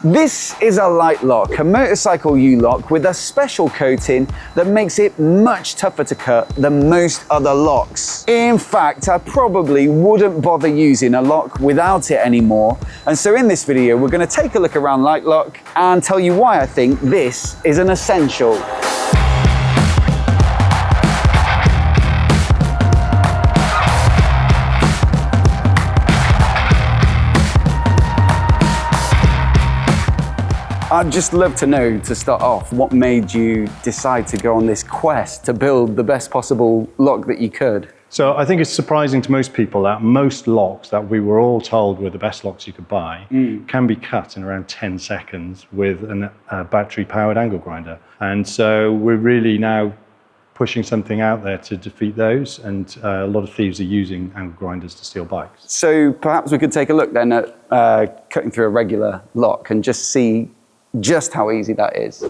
This is a Litelok, a motorcycle U-lock with a special coating that makes it much tougher to cut than most other locks. In fact, I probably wouldn't bother using a lock without it anymore. And so in this video, we're going to take a look around Litelok and tell you why I think this is an essential. I'd just love to know, to start off, what made you decide to go on this quest to build the best possible lock that you could? So I think it's surprising to most people that most locks that we were all told were the best locks you could buy can be cut in around 10 seconds with a battery-powered angle grinder. And so we're really now pushing something out there to defeat those, and a lot of thieves are using angle grinders to steal bikes. So perhaps we could take a look then at cutting through a regular lock and just see just how easy that is.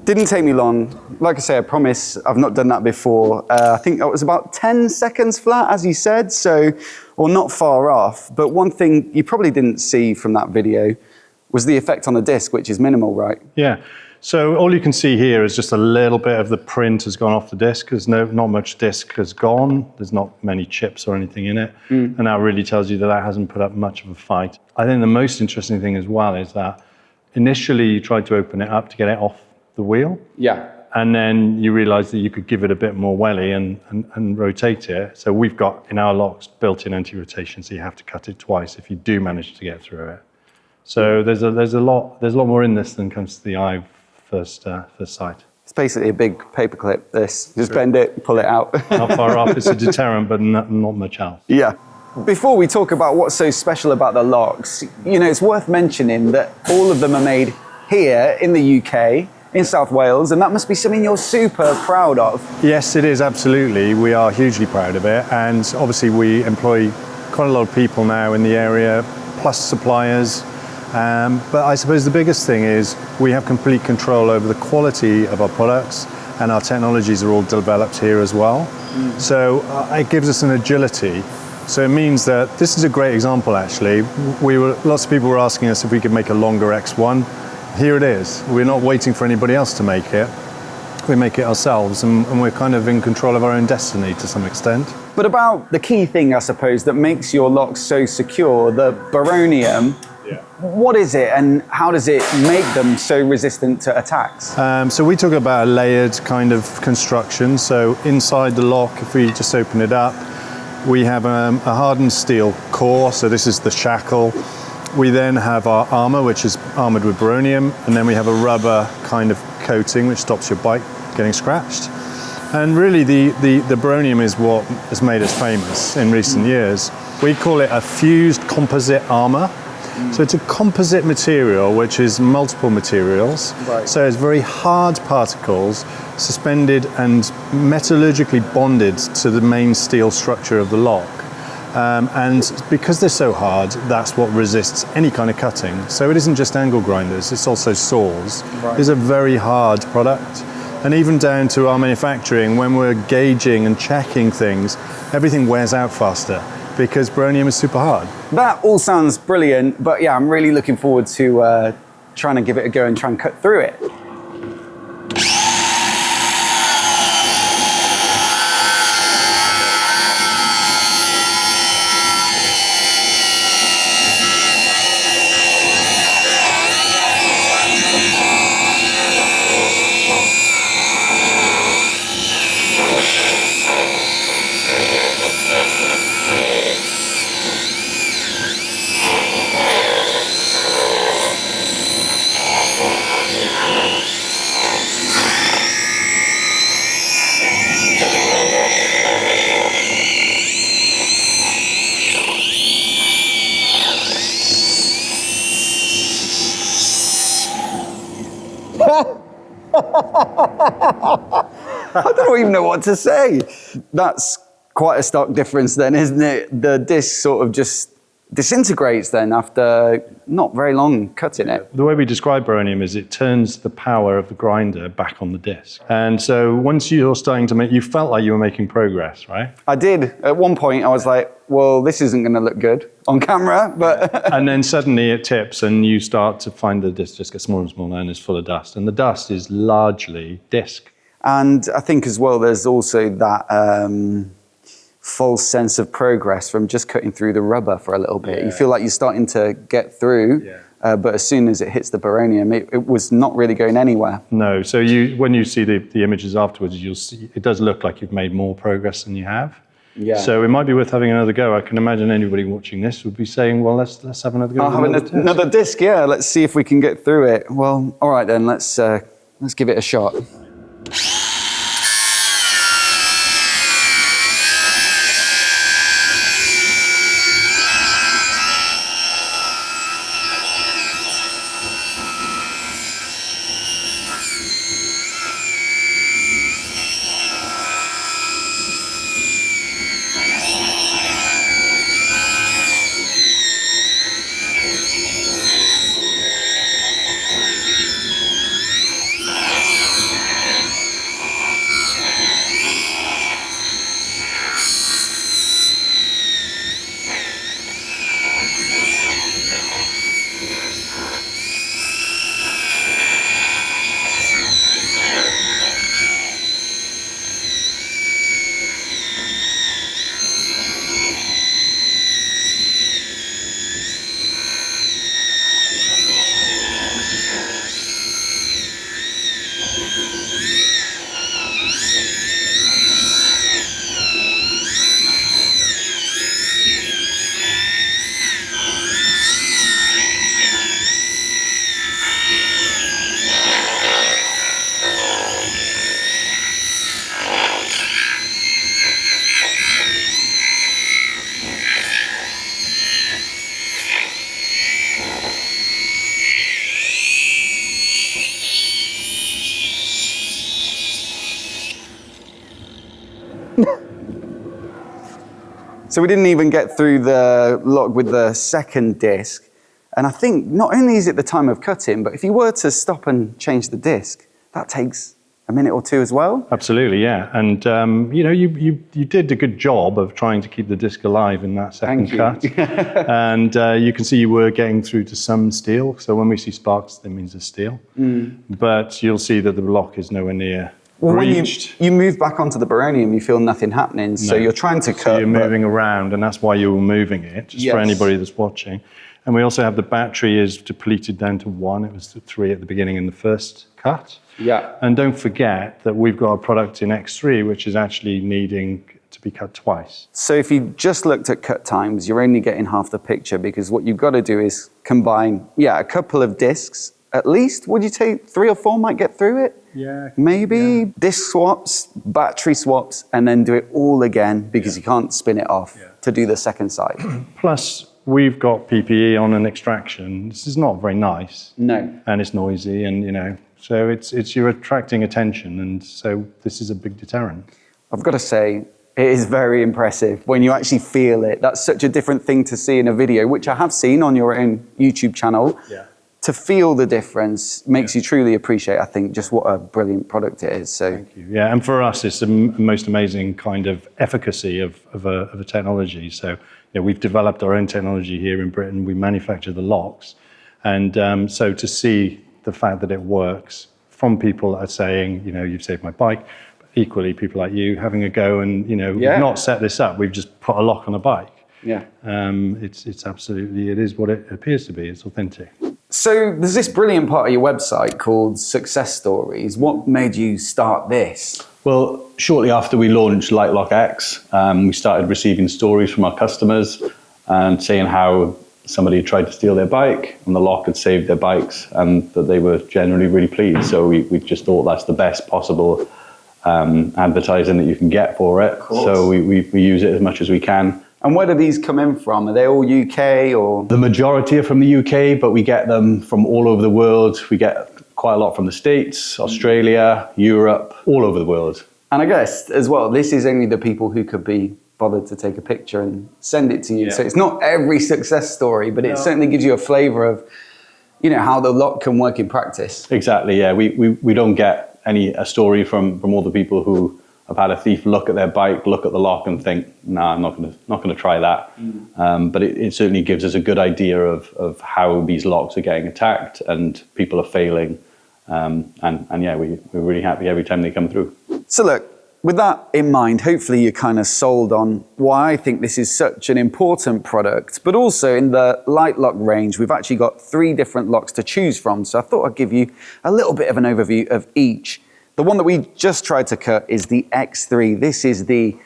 Didn't take me long. Like I say, I promise I've not done that before. I think it was about 10 seconds flat, as you said, so, or not far off. But one thing you probably didn't see from that video was the effect on the disc, which is minimal, right? Yeah, so all you can see here is just a little bit of the print has gone off the disc. There's not much disc has gone. There's not many chips or anything in it. And that really tells you that that hasn't put up much of a fight. I think the most interesting thing as well is that initially you tried to open it up to get it off the wheel. Yeah. And then you realized that you could give it a bit more welly and rotate it. So we've got in our locks built-in anti-rotation, so you have to cut it twice if you do manage to get through it. So there's a lot more in this than comes to the eye first sight. It's basically a big paper clip, this. Just bend it, pull it out. Not far off, it's a deterrent, but not much else. Yeah. Before we talk about what's so special about the locks, you know, it's worth mentioning that all of them are made here in the UK, in South Wales, and that must be something you're super proud of. Yes, it is, absolutely. We are hugely proud of it, and obviously we employ quite a lot of people now in the area, plus suppliers. But I suppose the biggest thing is we have complete control over the quality of our products, and our technologies are all developed here as well. So it gives us an agility. So it means that this is a great example, actually. Lots of people were asking us if we could make a longer X1. Here it is. We're not waiting for anybody else to make it. We make it ourselves, and we're kind of in control of our own destiny to some extent. But about the key thing, I suppose, that makes your locks so secure, the Baronium, what is it and how does it make them so resistant to attacks? So we talk about a layered kind of construction. So inside the lock, if we just open it up, we have a hardened steel core. So this is the shackle. We then have our armor, which is armored with Baronium, and then we have a rubber kind of coating which stops your bike getting scratched. And really the Baronium is what has made us famous in recent years. We call it a fused composite armor. So it's a composite material which is multiple materials. Right. So it's very hard particles suspended and metallurgically bonded to the main steel structure of the lock. And because they're so hard, that's what resists any kind of cutting. So it isn't just angle grinders, it's also saws. Right. It's a very hard product. And even down to our manufacturing, when we're gauging and checking things, everything wears out faster because Baronium is super hard. That all sounds brilliant, but yeah, I'm really looking forward to trying to give it a go and try and cut through it. I don't even know what to say. That's quite a stark difference then, isn't it? The disc sort of just disintegrates then after not very long cutting it. The way we describe Baronium is it turns the power of the grinder back on the disc. And so once you're starting to make, you felt like you were making progress, right? I did. At one point I was like, well, this isn't going to look good on camera, but... And then suddenly it tips and you start to find the disc just gets smaller and smaller and is full of dust. And the dust is largely disc. And I think as well, there's also that false sense of progress from just cutting through the rubber for a little bit. You feel like you're starting to get through, but as soon as it hits the Baronium, it was not really going anywhere. No, so when you see the images afterwards, you'll see it does look like you've made more progress than you have. Yeah. So it might be worth having another go. I can imagine anybody watching this would be saying, well, let's have another go. I'll have another disc, yeah. Let's see if we can get through it. Well, all right then, let's give it a shot. So we didn't even get through the lock with the second disc. And I think not only is it the time of cutting, but if you were to stop and change the disc, that takes a minute or two as well. Absolutely, yeah. And you know, you did a good job of trying to keep the disc alive in that second cut. And you can see you were getting through to some steel. So when we see sparks, that means it's steel. But you'll see that the lock is nowhere near reached. When you move back onto the Baronium, you feel nothing happening. So you're trying to cut. So you're moving around, and that's why you were moving it, just for anybody that's watching. And we also have the battery is depleted down to 1. It was 3 at the beginning in the first cut. Yeah. And don't forget that we've got a product in X3 which is actually needing to be cut twice. So if you just looked at cut times, you're only getting half the picture, because what you've got to do is combine, a couple of discs at least. Would you say 3 or 4 might get through it? Yeah. Maybe disc swaps, battery swaps, and then do it all again, because you can't spin it off to do the second side. Plus, we've got PPE on an extraction. This is not very nice. No. And it's noisy, and so it's you're attracting attention, and so this is a big deterrent. I've got to say, it is very impressive when you actually feel it. That's such a different thing to see in a video, which I have seen on your own YouTube channel. Yeah. To feel the difference makes you truly appreciate, I think, just what a brilliant product it is. So thank you. Yeah, and for us, it's the most amazing kind of efficacy of a technology. So we've developed our own technology here in Britain. We manufacture the locks, and so to see the fact that it works from people that are saying, you've saved my bike, but equally people like you having a go and we've not set this up. We've just put a lock on a bike. Yeah. It's absolutely, it is what it appears to be. It's authentic. So there's this brilliant part of your website called Success Stories. What made you start this? Well, shortly after we launched Litelok X, we started receiving stories from our customers and saying how somebody had tried to steal their bike and the lock had saved their bikes, and that they were generally really pleased. So we just thought that's the best possible advertising that you can get for it. So we use it as much as we can. And where do these come in from? Are they all UK or? The majority are from the UK, but we get them from all over the world. We get quite a lot from the States, Australia, Europe, all over the world. And I guess as well, this is only the people who could be bothered to take a picture and send it to you. So it's not every success story, but it certainly gives you a flavor of, you know, how the lock can work in practice. Exactly, yeah. We don't get a story from all the people who have had a thief look at their bike, look at the lock and think, nah, I'm not gonna try that. But it certainly gives us a good idea of how these locks are getting attacked and people are failing. And yeah, we're really happy every time they come through. So look, with that in mind, hopefully you're kind of sold on why I think this is such an important product, but also in the Litelok range, we've actually got 3 different locks to choose from. So I thought I'd give you a little bit of an overview of each. The one that we just tried to cut is the X3. This is the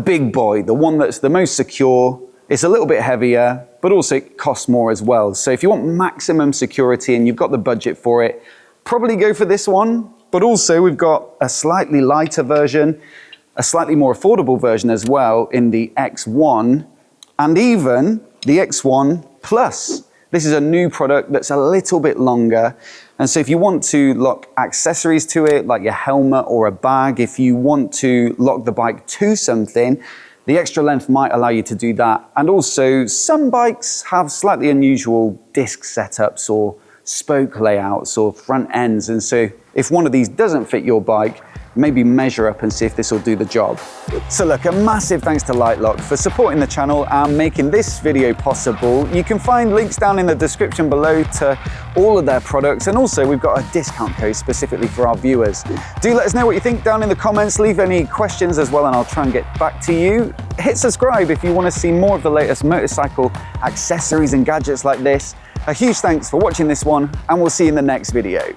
big boy, the one that's the most secure. It's a little bit heavier, but also it costs more as well. So if you want maximum security and you've got the budget for it, probably go for this one. But also we've got a slightly lighter version, a slightly more affordable version as well in the X1, and even the X1 Plus. This is a new product that's a little bit longer. And so if you want to lock accessories to it, like your helmet or a bag, if you want to lock the bike to something, the extra length might allow you to do that. And also some bikes have slightly unusual disc setups or spoke layouts or front ends. And so if one of these doesn't fit your bike, maybe measure up and see if this will do the job. So look, a massive thanks to Litelok for supporting the channel and making this video possible. You can find links down in the description below to all of their products, and also we've got a discount code specifically for our viewers. Do let us know what you think down in the comments, leave any questions as well and I'll try and get back to you. Hit subscribe if you want to see more of the latest motorcycle accessories and gadgets like this. A huge thanks for watching this one, and we'll see you in the next video.